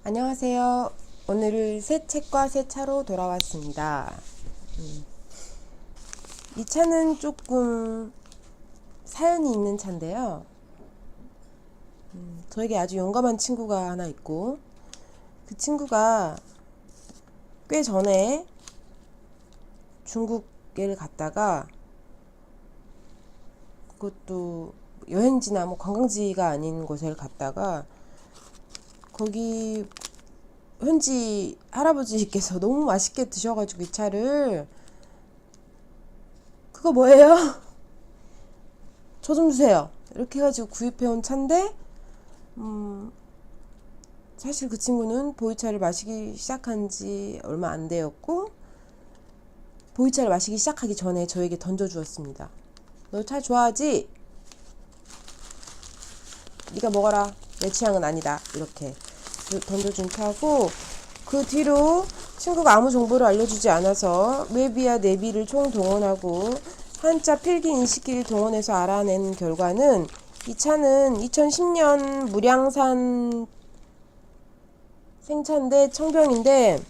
안녕하세요. 오늘은 새 책과 새 차로 돌아왔습니다. 이 차는 조금 사연이 있는 차인데요. 저에게 아주 용감한 친구가 하나 있고, 그 친구가 꽤 전에 중국에 갔다가, 그것도 여행지나 뭐 관광지가 아닌 곳에 갔다가, 거기 현지 할아버지께서 너무 맛있게 드셔가지고 이 차를, 그거 뭐예요? 저 좀 주세요. 이렇게 해가지고 구입해온 차인데, 사실 그 친구는 보이차를 마시기 시작한 지 얼마 안 되었고, 보이차를 마시기 시작하기 전에 저에게 던져주었습니다. 너 차 좋아하지? 네가 먹어라. 내 취향은 아니다. 이렇게 던져준 차고, 그 뒤로 친구가 아무 정보를 알려주지 않아서 웹이야 내비를 총동원하고 한자 필기 인식기를 동원해서 알아낸 결과는, 이 차는 2010년 무량산 생차인데 청병인데,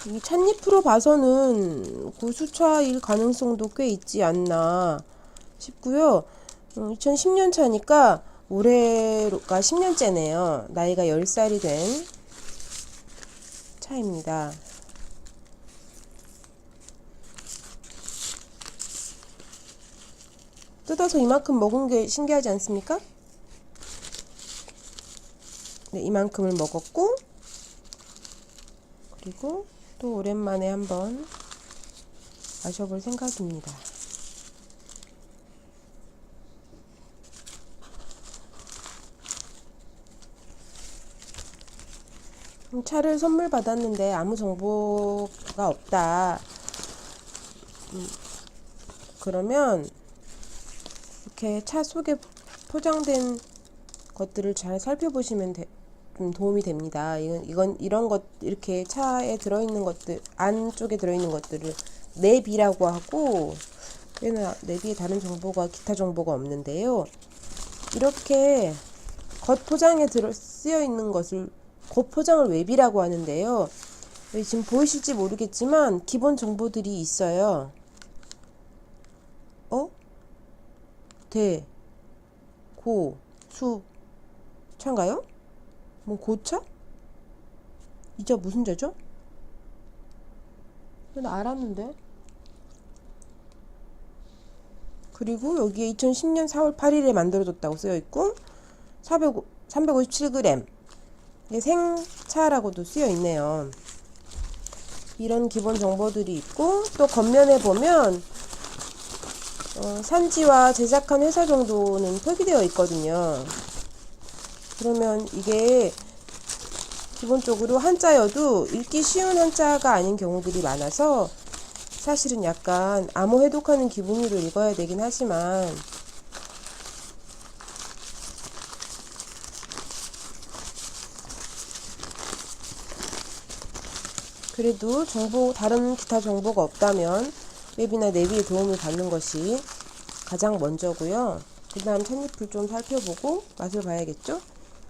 이 찻잎으로 봐서는 고수차일 가능성도 꽤 있지 않나 싶고요. 2010년 차니까 올해가 10년째네요. 나이가 10살이 된 차입니다. 뜯어서 이만큼 먹은 게 신기하지 않습니까? 네, 이만큼을 먹었고, 그리고 또 오랜만에 한번 마셔볼 생각입니다. 차를 선물 받았는데 아무 정보가 없다. 그러면 이렇게 차 속에 포장된 것들을 잘 살펴보시면 좀 도움이 됩니다. 이런 것, 이렇게 차에 들어있는 것들, 안쪽에 들어있는 것들을 내비라고 하고, 얘는 내비에 다른 정보가, 기타 정보가 없는데요. 이렇게 겉포장에 쓰여 있는 것을 겉포장을 외비라고 하는데요. 지금 보이실지 모르겠지만 기본 정보들이 있어요. 대, 고, 수, 차인가요? 뭐 고차? 이 차 무슨 차죠? 나 알았는데. 그리고 여기에 2010년 4월 8일에 만들어졌다고 쓰여있고, 357g 생차라고도 쓰여있네요. 이런 기본 정보들이 있고, 또 겉면에 보면 산지와 제작한 회사 정도는 표기되어 있거든요. 그러면 이게 기본적으로 한자여도 읽기 쉬운 한자가 아닌 경우들이 많아서, 사실은 약간 암호 해독하는 기분으로 읽어야 되긴 하지만, 그래도 다른 기타 정보가 없다면 웹이나 내비의 도움을 받는 것이 가장 먼저고요. 그 다음 찻잎을 좀 살펴보고 맛을 봐야겠죠?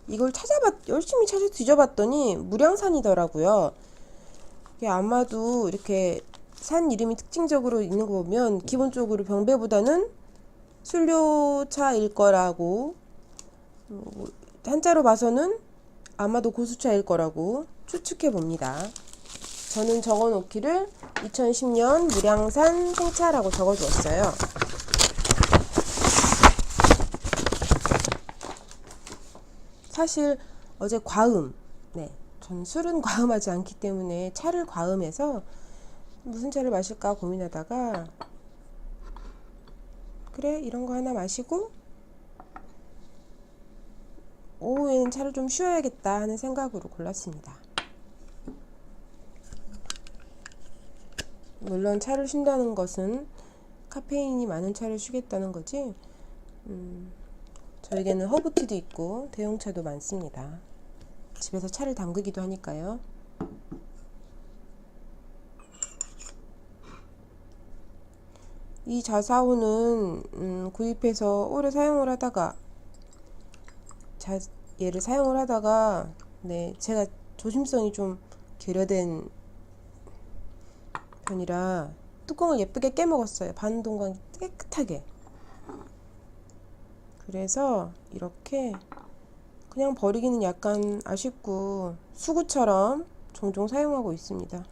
이걸 열심히 뒤져봤더니 무량산이더라고요. 이게 아마도 이렇게 산 이름이 특징적으로 있는 거 보면 기본적으로 병배보다는 술료차일 거라고, 한자로 봐서는 아마도 고수차일 거라고 추측해 봅니다. 저는 적어 놓기를 2010년 무량산 생차라고 적어 주었어요. 사실 어제 과음, 전 술은 과음하지 않기 때문에 차를 과음해서 무슨 차를 마실까 고민하다가, 그래, 이런 거 하나 마시고 오후에는 차를 좀 쉬어야겠다 하는 생각으로 골랐습니다. 물론 차를 쉰다는 것은 카페인이 많은 차를 쉬겠다는 거지, 저에게는 허브티도 있고 대용차도 많습니다. 집에서 차를 담그기도 하니까요. 이 자사오는 구입해서 오래 사용을 하다가 얘를 사용을 하다가 네, 제가 조심성이 좀 결여된 편이라 뚜껑을 예쁘게 깨먹었어요. 반 동강 깨끗하게. 그래서 이렇게 그냥 버리기는 약간 아쉽고 수구처럼 종종 사용하고 있습니다.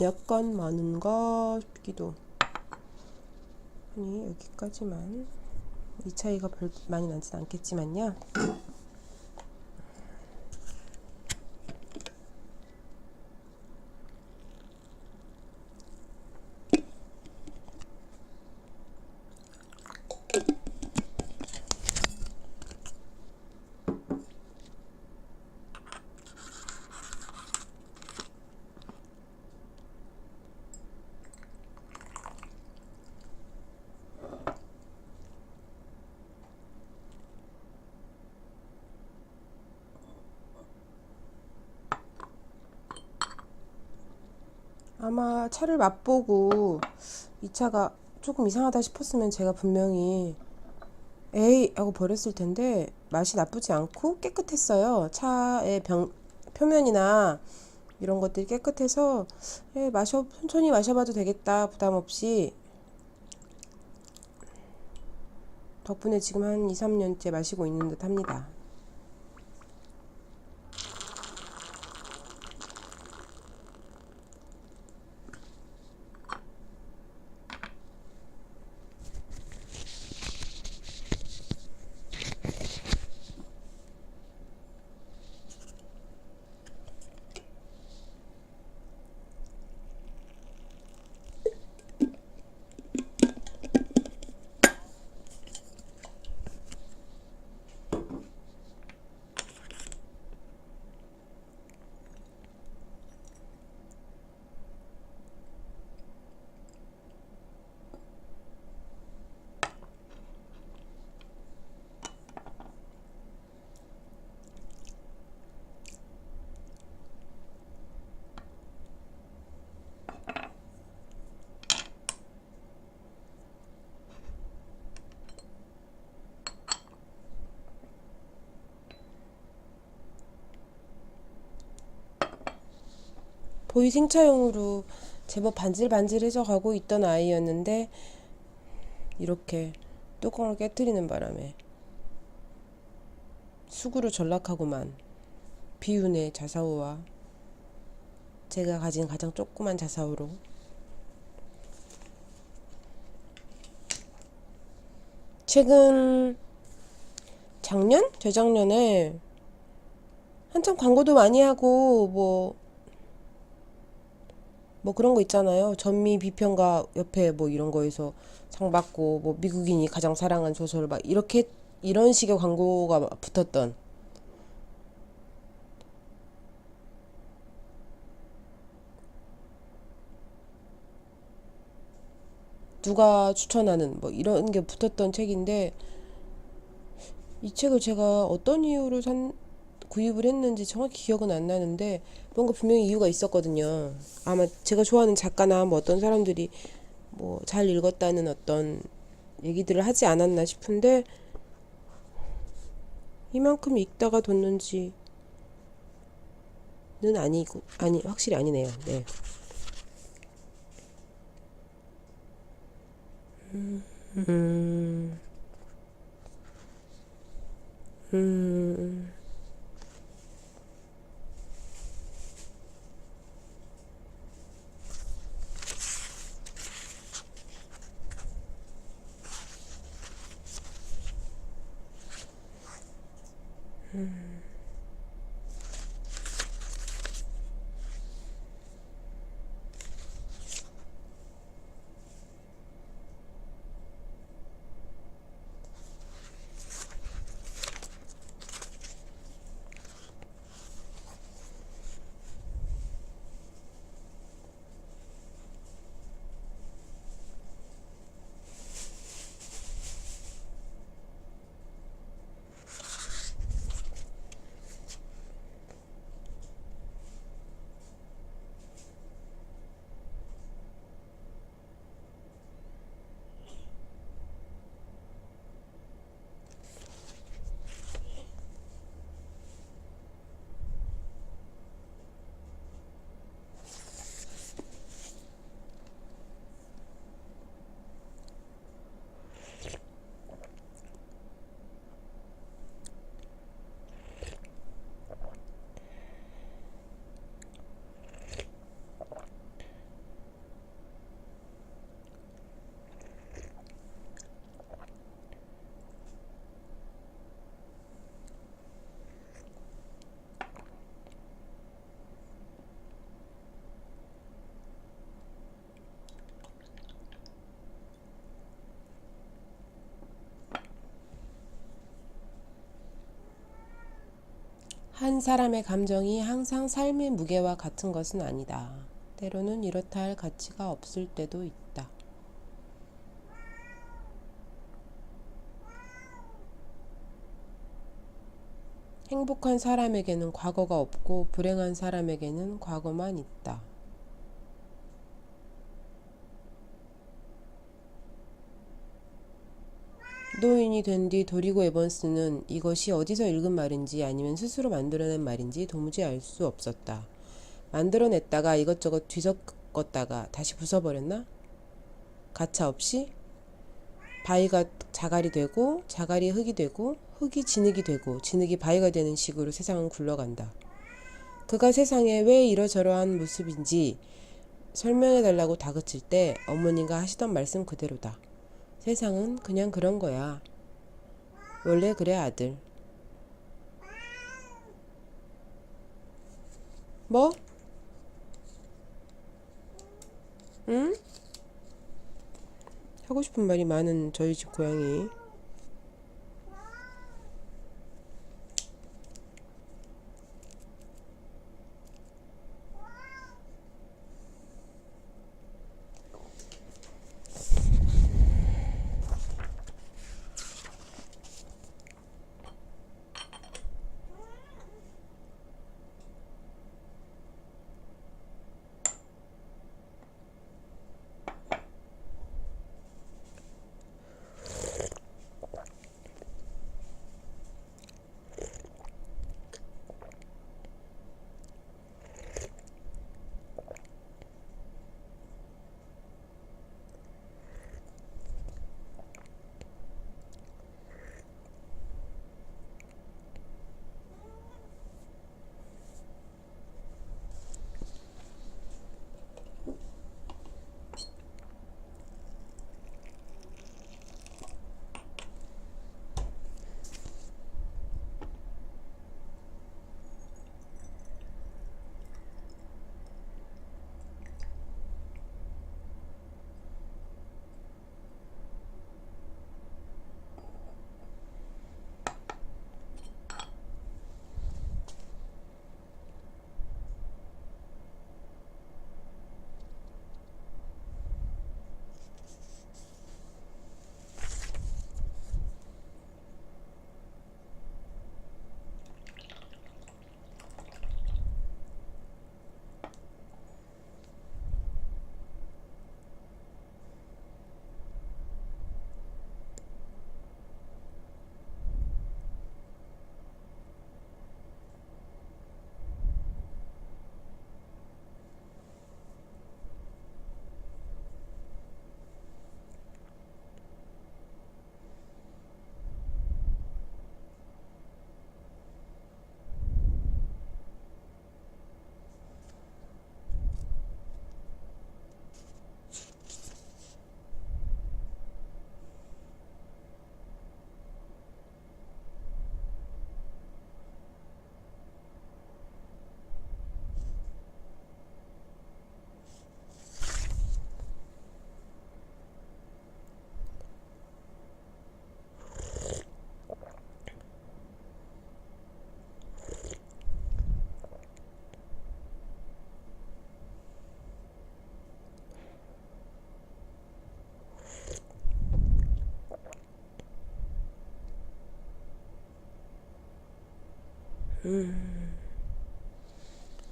약간 많은가 싶기도. 아니, 여기까지만. 이 차이가 별 많이 나진 않겠지만요. 아마 차를 맛보고 이 차가 조금 이상하다 싶었으면 제가 분명히 에이 하고 버렸을 텐데 맛이 나쁘지 않고 깨끗했어요. 차의 표면이나 이런 것들이 깨끗해서 천천히 마셔봐도 되겠다 부담 없이 덕분에 지금 한 2, 3년째 마시고 있는 듯 합니다. 보이 생차용으로 제법 반질반질해져 가고 있던 아이였는데 이렇게 뚜껑을 깨뜨리는 바람에 수구로 전락하고만 비운의 자사오와 제가 가진 가장 조그만 자사오로 최근 작년? 재작년에 한참 광고도 많이 하고 뭐 그런 거 있잖아요. 전미 비평가 옆에 뭐 이런 거에서 상 받고 뭐 미국인이 가장 사랑한 소설 막 이렇게 이런 식의 광고가 붙었던 누가 추천하는 뭐 이런 게 붙었던 책인데 이 책을 제가 어떤 이유로 구입을 했는지 정확히 기억은 안 나는데 뭔가 분명히 이유가 있었거든요. 아마 제가 좋아하는 작가나 뭐 어떤 사람들이 뭐 잘 읽었다는 어떤 얘기들을 하지 않았나 싶은데 이만큼 읽다가 뒀는지는 확실히 아니네요. 네. 음, 음, 한 사람의 감정이 항상 삶의 무게와 같은 것은 아니다. 때로는 이렇다 할 가치가 없을 때도 있다. 행복한 사람에게는 과거가 없고 불행한 사람에게는 과거만 있다. 노인이 된 뒤 도리고 에번스는 이것이 어디서 읽은 말인지 아니면 스스로 만들어낸 말인지 도무지 알 수 없었다. 만들어냈다가 이것저것 뒤섞었다가 다시 부숴버렸나? 가차없이? 바위가 자갈이 되고 자갈이 흙이 되고 흙이 진흙이 되고 진흙이 바위가 되는 식으로 세상은 굴러간다. 그가 세상에 왜 이러저러한 모습인지 설명해달라고 다그칠 때 어머니가 하시던 말씀 그대로다. 세상은 그냥 그런 거야. 원래 그래 아들. 뭐? 응? 하고 싶은 말이 많은 저희 집 고양이.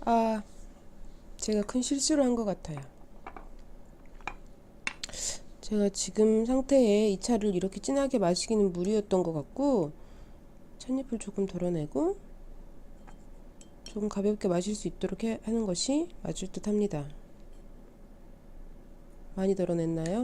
아, 제가 큰 실수를 한 것 같아요. 제가 지금 상태에 이 차를 이렇게 진하게 마시기는 무리였던 것 같고 찻잎을 조금 덜어내고 조금 가볍게 마실 수 있도록 하는 것이 맞을 듯 합니다. 많이 덜어냈나요?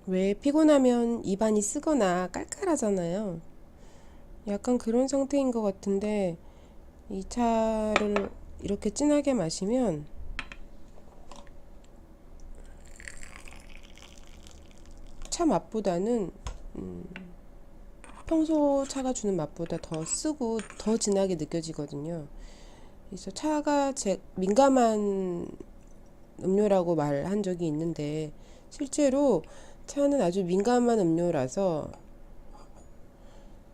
왜 피곤하면 입안이 쓰거나 깔깔하잖아요. 약간 그런 상태인 것 같은데 이 차를 이렇게 진하게 마시면 차 맛보다는 평소 차가 주는 맛보다 더 쓰고 더 진하게 느껴지거든요. 그래서 차가 민감한 음료라고 말한 적이 있는데 실제로 차는 아주 민감한 음료라서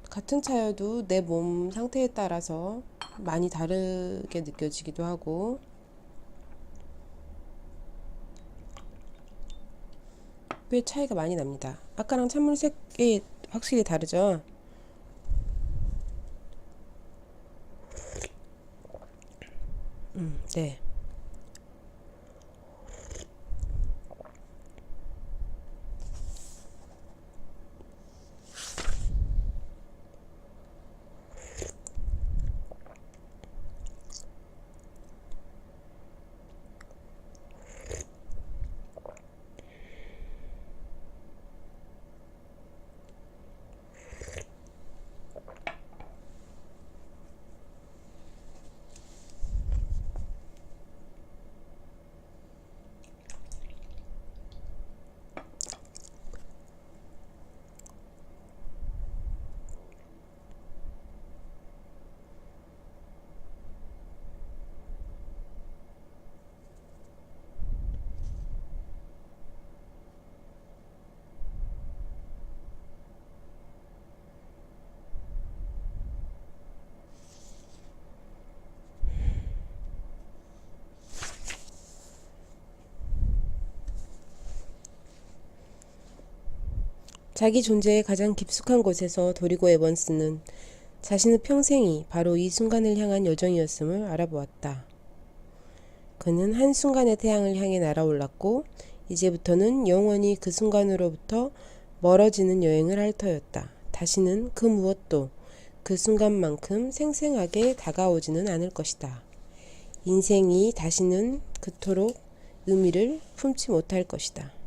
같은 차여도 내 몸 상태에 따라서 많이 다르게 느껴지기도 하고 꽤 차이가 많이 납니다. 아까랑 찬물색이 확실히 다르죠? 네. 자기 존재의 가장 깊숙한 곳에서 도리고 에번스는 자신의 평생이 바로 이 순간을 향한 여정이었음을 알아보았다. 그는 한순간의 태양을 향해 날아올랐고 이제부터는 영원히 그 순간으로부터 멀어지는 여행을 할 터였다. 다시는 그 무엇도 그 순간만큼 생생하게 다가오지는 않을 것이다. 인생이 다시는 그토록 의미를 품지 못할 것이다.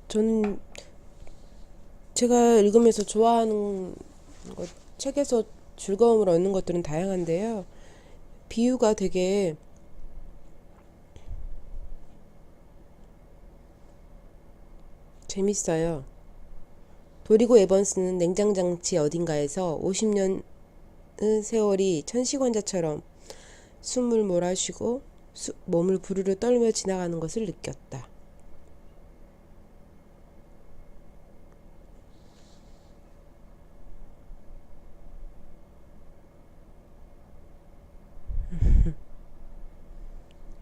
저는 제가 읽으면서 좋아하는 것, 책에서 즐거움을 얻는 것들은 다양한데요. 비유가 되게 재밌어요. 도리고 에번스는 냉장장치 어딘가에서 50년의 세월이 천시관자처럼 숨을 몰아쉬고 몸을 부르르 떨며 지나가는 것을 느꼈다.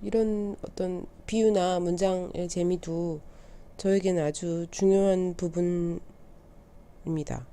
이런 어떤 비유나 문장의 재미도 저에게는 아주 중요한 부분입니다.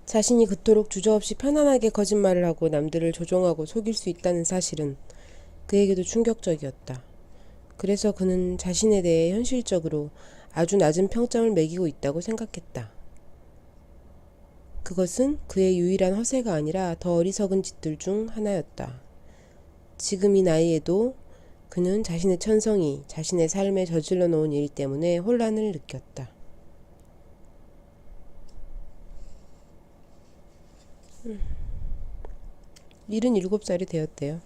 자신이 그토록 주저없이 편안하게 거짓말을 하고 남들을 조종하고 속일 수 있다는 사실은 그에게도 충격적이었다. 그래서 그는 자신에 대해 현실적으로 아주 낮은 평점을 매기고 있다고 생각했다. 그것은 그의 유일한 허세가 아니라 더 어리석은 짓들 중 하나였다. 지금 이 나이에도 그는 자신의 천성이 자신의 삶에 저질러 놓은 일 때문에 혼란을 느꼈다. 77살이 되었대요.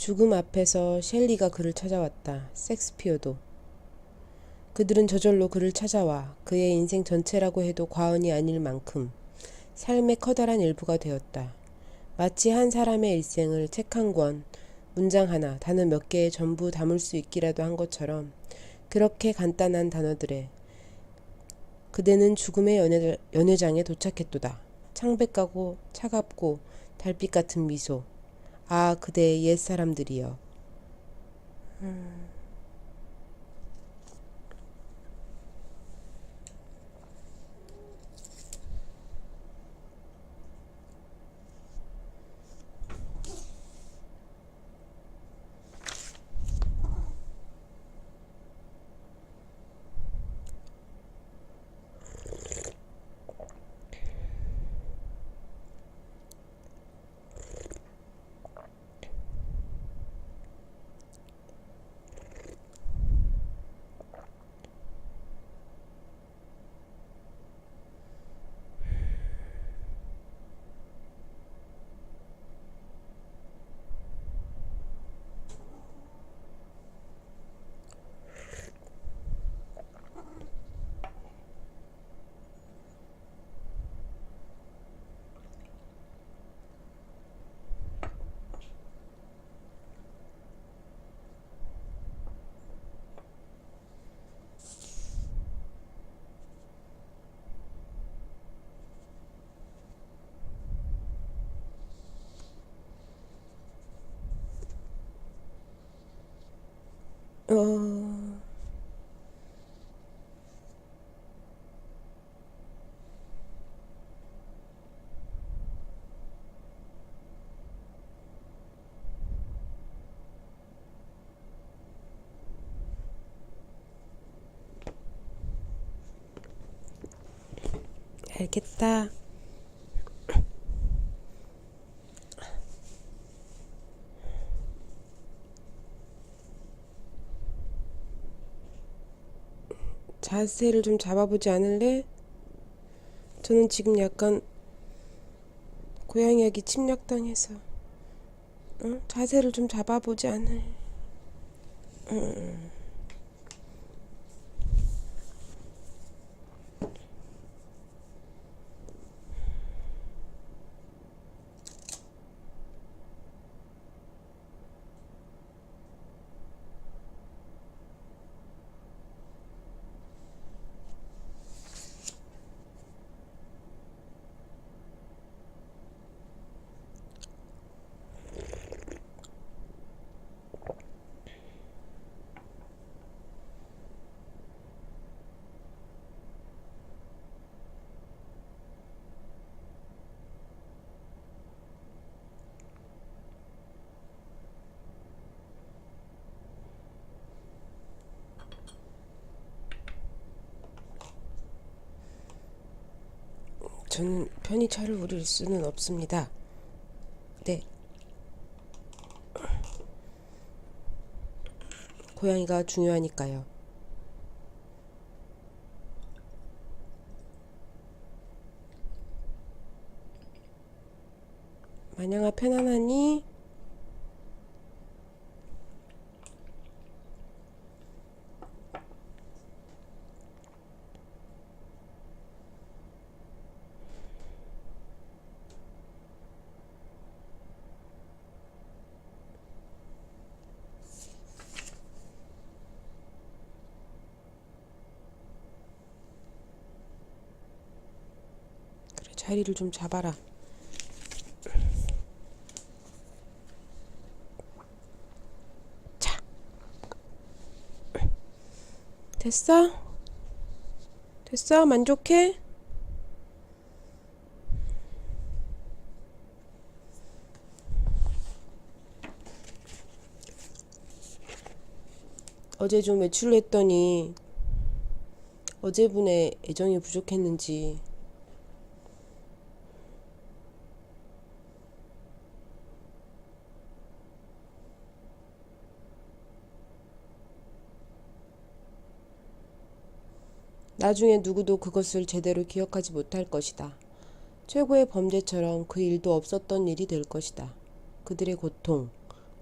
죽음 앞에서 셸리가 그를 찾아왔다. 섹스피어도. 그들은 저절로 그를 찾아와 그의 인생 전체라고 해도 과언이 아닐 만큼 삶의 커다란 일부가 되었다. 마치 한 사람의 일생을 책 한 권, 문장 하나, 단어 몇 개에 전부 담을 수 있기라도 한 것처럼 그렇게 간단한 단어들에 그대는 죽음의 연회장에 도착했도다. 창백하고 차갑고 달빛 같은 미소. 아, 그대의 옛사람들이여. 어... 알겠다. 자세를 좀 잡아보지 않을래? 저는 지금 약간 고양이에게 침략당해서 자세를 좀 잡아보지 않을. 저는 편히 차를 우릴 수는 없습니다. 네. 고양이가 중요하니까요. 마냥아, 편안하니? 그래, 자리를 좀 잡아라. 자, 됐어? 됐어? 만족해? 어제 좀 외출을 했더니 어제분의 애정이 부족했는지 나중에 누구도 그것을 제대로 기억하지 못할 것이다. 최고의 범죄처럼 그 일도 없었던 일이 될 것이다. 그들의 고통,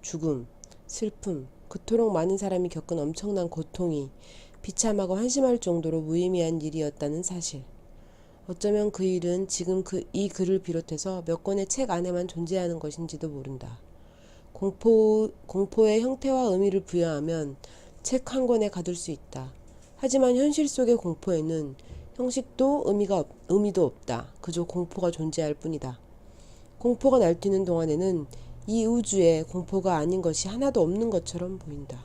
죽음, 슬픔, 그토록 많은 사람이 겪은 엄청난 고통이 비참하고 한심할 정도로 무의미한 일이었다는 사실. 어쩌면 그 일은 지금 이 글을 비롯해서 몇 권의 책 안에만 존재하는 것인지도 모른다. 공포의 형태와 의미를 부여하면 책 한 권에 가둘 수 있다. 하지만 현실 속의 공포에는 형식도 의미도 없다. 그저 공포가 존재할 뿐이다. 공포가 날뛰는 동안에는 이 우주에 공포가 아닌 것이 하나도 없는 것처럼 보인다.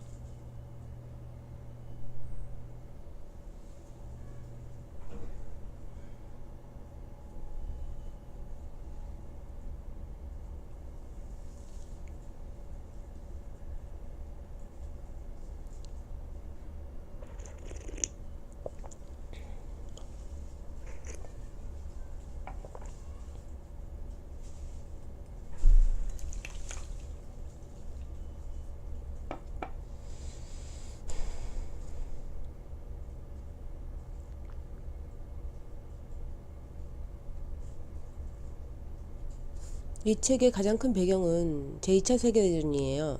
이 책의 가장 큰 배경은 제2차 세계대전이에요.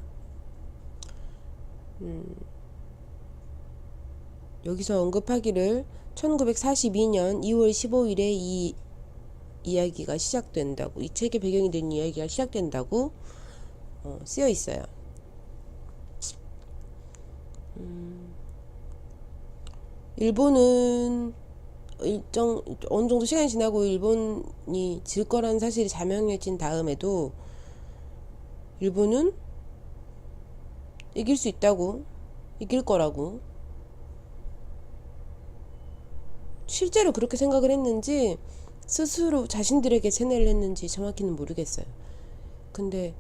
여기서 언급하기를 1942년 2월 15일에 이 이야기가 시작된다고, 이 책의 배경이 된 이야기가 시작된다고 쓰여 있어요. 일본은 어느 정도 시간이 지나고 일본이 질 거라는 사실이 자명해진 다음에도 일본은 이길 수 있다고, 이길 거라고 실제로 그렇게 생각을 했는지 스스로 자신들에게 세뇌를 했는지 정확히는 모르겠어요. 근데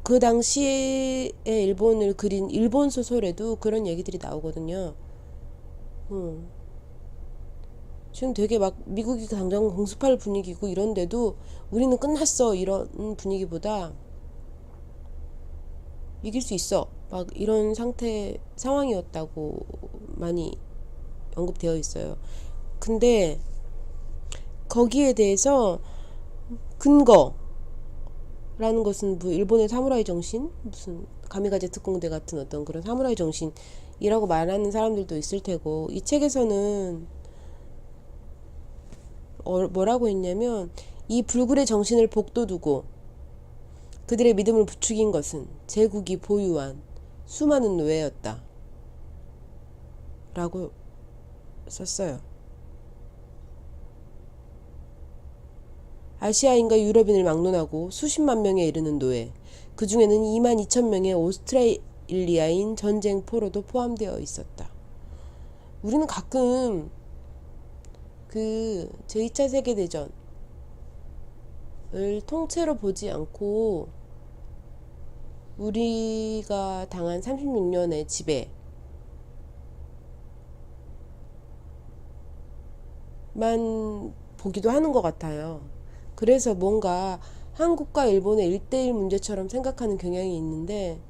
그 당시에 일본을 그린 일본 소설에도 그런 얘기들이 나오거든요. 지금 되게 막 미국이 당장 공습할 분위기고 이런데도 우리는 끝났어 이런 분위기보다 이길 수 있어 막 이런 상황이었다고 많이 언급되어 있어요. 근데 거기에 대해서 근거라는 것은 뭐 일본의 사무라이 정신, 무슨 가미가제 특공대 같은 어떤 그런 사무라이 정신이라고 말하는 사람들도 있을 테고, 이 책에서는 뭐라고 했냐면, 이 불굴의 정신을 복도두고 그들의 믿음을 부추긴 것은 제국이 보유한 수많은 노예였다 라고 썼어요. 아시아인과 유럽인을 막론하고 수십만 명에 이르는 노예, 그 중에는 2만 2천 명의 오스트레일리아인 전쟁 포로도 포함되어 있었다. 우리는 가끔 그 제2차 세계대전을 통째로 보지 않고 우리가 당한 36년의 지배만 보기도 하는 것 같아요. 그래서 뭔가 한국과 일본의 1대1 문제처럼 생각하는 경향이 있는데,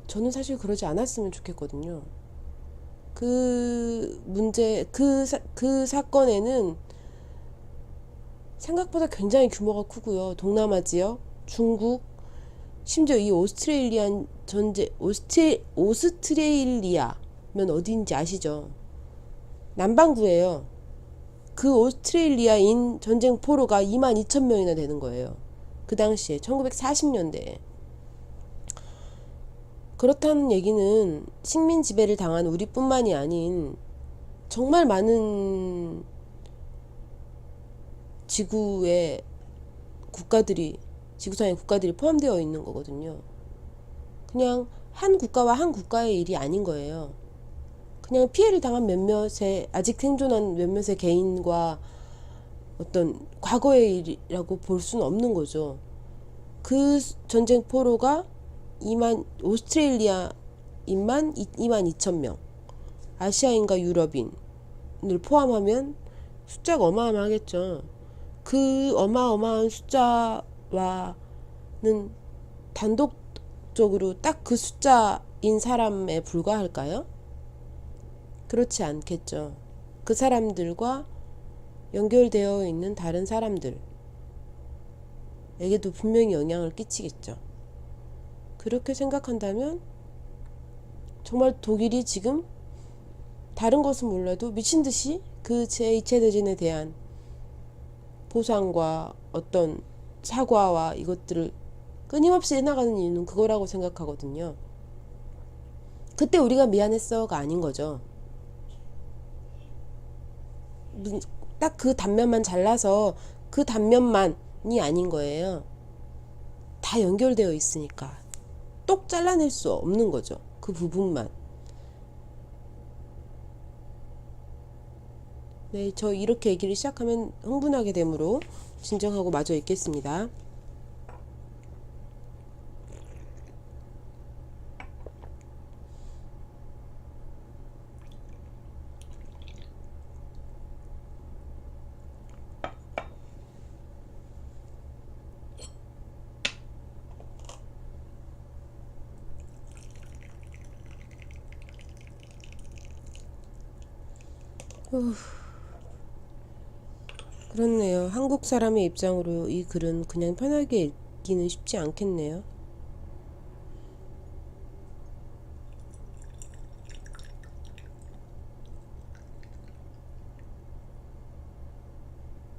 저는 사실 그러지 않았으면 좋겠거든요. 그 문제, 그 사건에는 생각보다 굉장히 규모가 크고요. 동남아 지역, 중국, 심지어 이 오스트레일리아면 어디인지 아시죠? 남반구예요. 그 오스트레일리아인 전쟁 포로가 2만 2천 명이나 되는 거예요. 그 당시에 1940년대에. 그렇다는 얘기는 식민 지배를 당한 우리뿐만이 아닌 정말 많은 지구상의 국가들이 포함되어 있는 거거든요. 그냥 한 국가와 한 국가의 일이 아닌 거예요. 그냥 피해를 당한 아직 생존한 몇몇의 개인과 어떤 과거의 일이라고 볼 수는 없는 거죠. 그 전쟁 포로가 오스트레일리아인만 2만 2천 명, 아시아인과 유럽인을 포함하면 숫자가 어마어마하겠죠. 그 어마어마한 숫자와는 단독적으로 딱 그 숫자인 사람에 불과할까요? 그렇지 않겠죠. 그 사람들과 연결되어 있는 다른 사람들에게도 분명히 영향을 끼치겠죠. 그렇게 생각한다면 정말 독일이 지금 다른 것은 몰라도 미친 듯이 그 제2차 대전에 대한 보상과 어떤 사과와 이것들을 끊임없이 해나가는 이유는 그거라고 생각하거든요. 그때 우리가 미안했어가 아닌 거죠. 딱 그 단면만 잘라서 그 단면만이 아닌 거예요. 다 연결되어 있으니까 똑 잘라낼 수 없는 거죠. 그 부분만. 네, 저 이렇게 얘기를 시작하면 흥분하게 되므로 진정하고 마저 읽겠습니다. 그렇네요. 한국 사람의 입장으로 이 글은 그냥 편하게 읽기는 쉽지 않겠네요.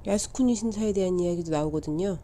야스쿠니 신사에 대한 이야기도 나오거든요.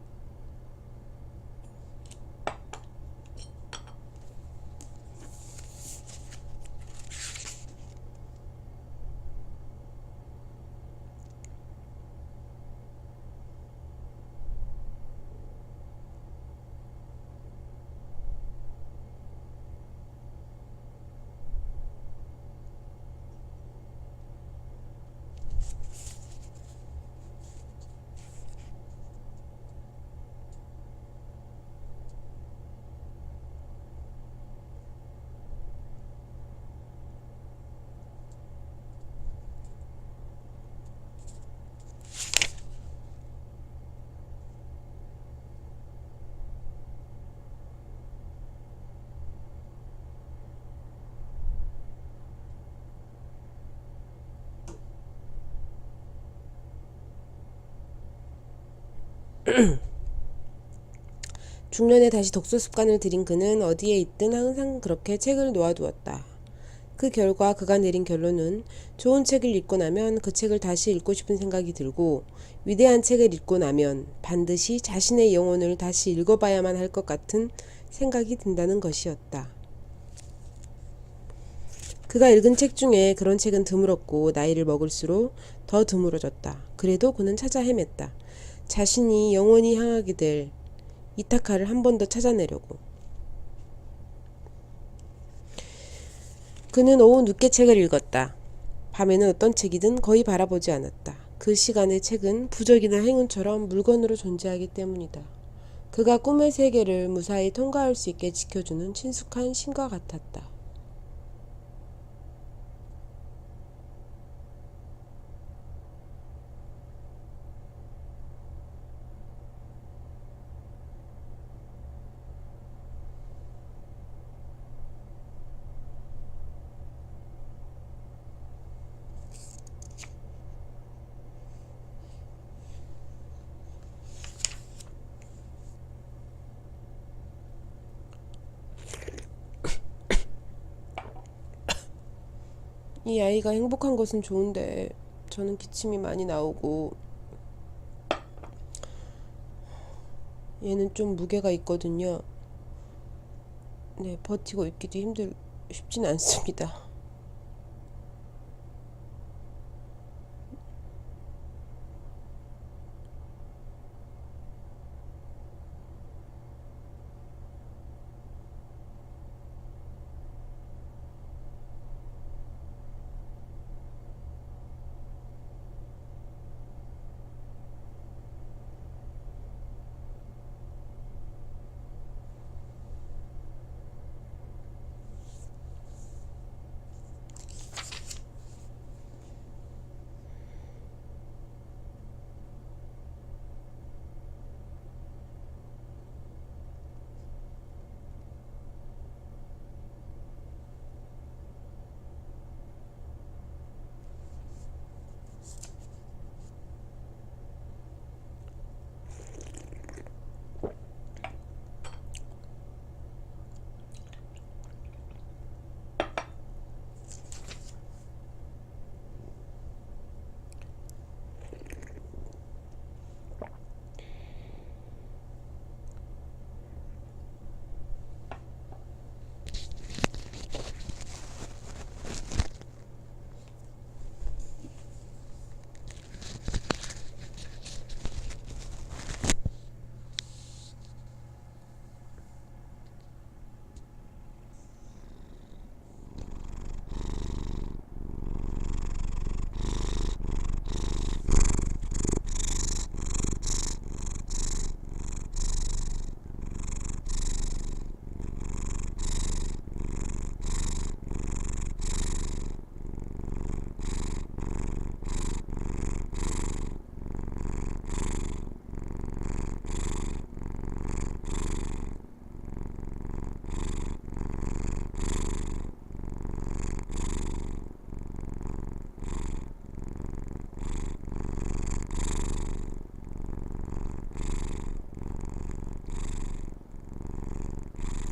중년에 다시 독서 습관을 들인 그는 어디에 있든 항상 그렇게 책을 놓아두었다. 그 결과 그가 내린 결론은 좋은 책을 읽고 나면 그 책을 다시 읽고 싶은 생각이 들고 위대한 책을 읽고 나면 반드시 자신의 영혼을 다시 읽어봐야만 할 것 같은 생각이 든다는 것이었다. 그가 읽은 책 중에 그런 책은 드물었고 나이를 먹을수록 더 드물어졌다. 그래도 그는 찾아 헤맸다. 자신이 영원히 향하게 될 이타카를 한 번 더 찾아내려고. 그는 오후 늦게 책을 읽었다. 밤에는 어떤 책이든 거의 바라보지 않았다. 그 시간의 책은 부적이나 행운처럼 물건으로 존재하기 때문이다. 그가 꿈의 세계를 무사히 통과할 수 있게 지켜주는 친숙한 신과 같았다. 이 아이가 행복한 것은 좋은데 저는 기침이 많이 나오고 얘는 좀 무게가 있거든요. 네, 버티고 있기도 쉽진 않습니다.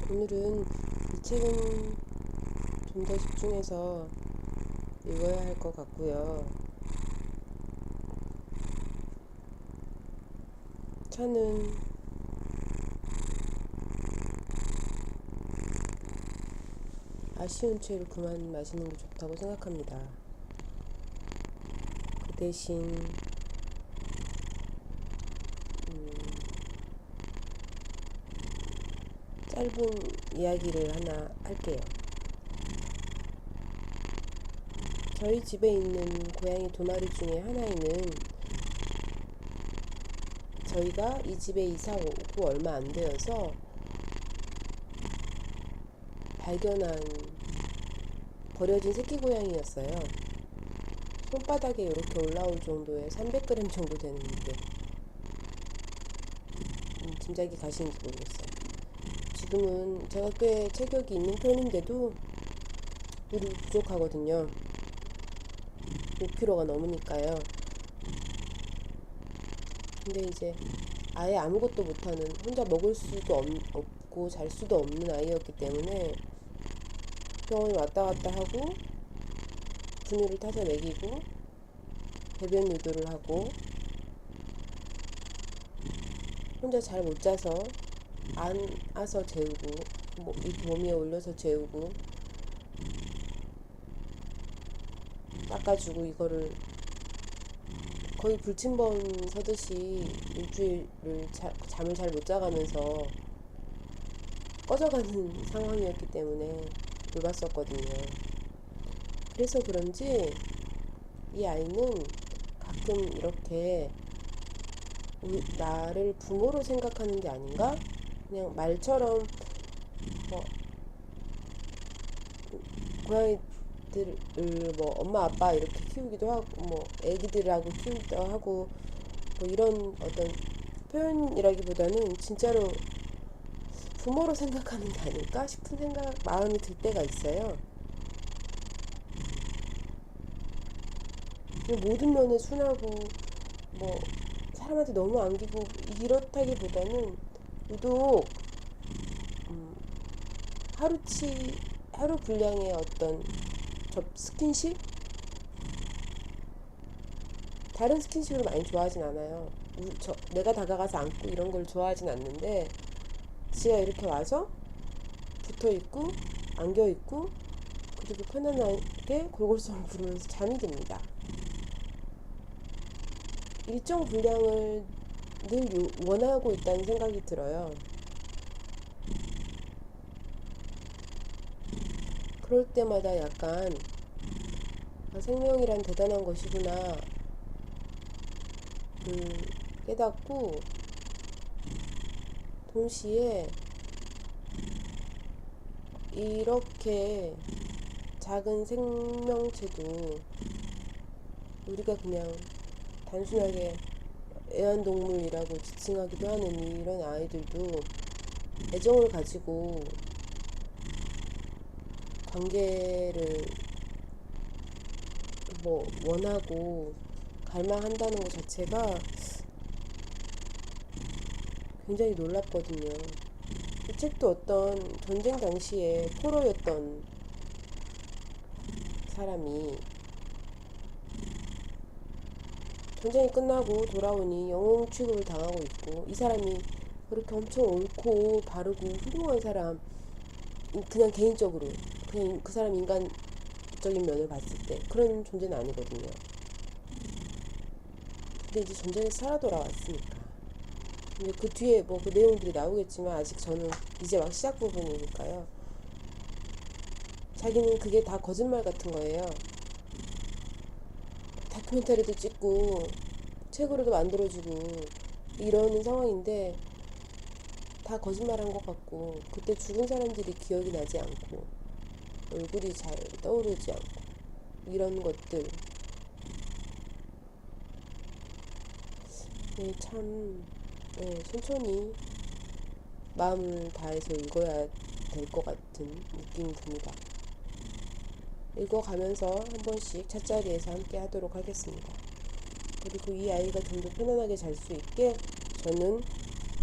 오늘은 이 책은 좀 더 집중해서 읽어야 할 것 같고요. 차는 아쉬운 채로 그만 마시는 게 좋다고 생각합니다. 그 대신 짧은 이야기를 하나 할게요. 저희 집에 있는 고양이 2마리 중에 하나에는 저희가 이 집에 이사 오고 얼마 안 되어서 발견한 버려진 새끼 고양이였어요. 손바닥에 이렇게 올라올 정도의 300g 정도 되는 게 짐작이 가시는지 모르겠어요. 지금은 제가 꽤 체격이 있는 편인데도 물이 부족하거든요. 5kg가 넘으니까요. 근데 이제 아예 아무것도 못하는, 혼자 먹을 수도 없고 잘 수도 없는 아이였기 때문에 병원에 왔다 갔다 하고 분유를 타서 먹이고 배변 유도를 하고 혼자 잘 못 자서 안아서 재우고 이렇게 몸 위에 올려서 재우고 닦아주고, 이거를 거의 불침번 서듯이 일주일을 잠을 잘 못 자가면서 꺼져가는 상황이었기 때문에 돌봤었거든요. 그래서 그런지 이 아이는 가끔 이렇게 나를 부모로 생각하는 게 아닌가? 그냥 말처럼 고양이들을 엄마 아빠 이렇게 키우기도 하고 애기들하고 키우기도 하고 이런 어떤 표현이라기보다는 진짜로 부모로 생각하는 게 아닐까 싶은 마음이 들 때가 있어요. 모든 면에 순하고 사람한테 너무 안기고 이렇다기보다는 유독 하루 분량의 어떤 스킨십? 다른 스킨십을 많이 좋아하진 않아요. 내가 다가가서 안고 이런 걸 좋아하진 않는데, 지가 이렇게 와서 붙어 있고 안겨 있고 그리고 편안하게 골골송을 부르면서 잠이 듭니다. 일정 분량을 늘 원하고 있다는 생각이 들어요. 그럴 때마다 약간 생명이란 대단한 것이구나 깨닫고, 동시에 이렇게 작은 생명체도 우리가 그냥 단순하게 애완동물이라고 지칭하기도 하는 이런 아이들도 애정을 가지고 관계를 원하고 갈망한다는 것 자체가 굉장히 놀랍거든요. 이 책도 어떤 전쟁 당시에 포로였던 사람이 전쟁이 끝나고 돌아오니 영웅 취급을 당하고 있고, 이 사람이 그렇게 엄청 옳고 바르고 훌륭한 사람, 그냥 개인적으로 그냥 그 사람 인간적인 면을 봤을 때 그런 존재는 아니거든요. 근데 이제 전쟁에서 살아 돌아왔으니까 이제 그 뒤에 그 내용들이 나오겠지만, 아직 저는 이제 막 시작 부분이니까요. 자기는 그게 다 거짓말 같은 거예요. 다큐멘터리도 찍고 책으로도 만들어주고 이러는 상황인데 다 거짓말한 것 같고, 그때 죽은 사람들이 기억이 나지 않고 얼굴이 잘 떠오르지 않고 이런 것들, 참 천천히 마음을 다해서 읽어야 될 것 같은 느낌이 듭니다. 읽어가면서 한 번씩 찻자리에서 함께 하도록 하겠습니다. 그리고 이 아이가 좀 더 편안하게 잘 수 있게 저는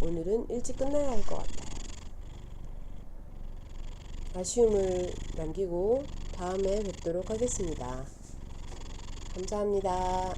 오늘은 일찍 끝나야 할 것 같아요. 아쉬움을 남기고 다음에 뵙도록 하겠습니다. 감사합니다.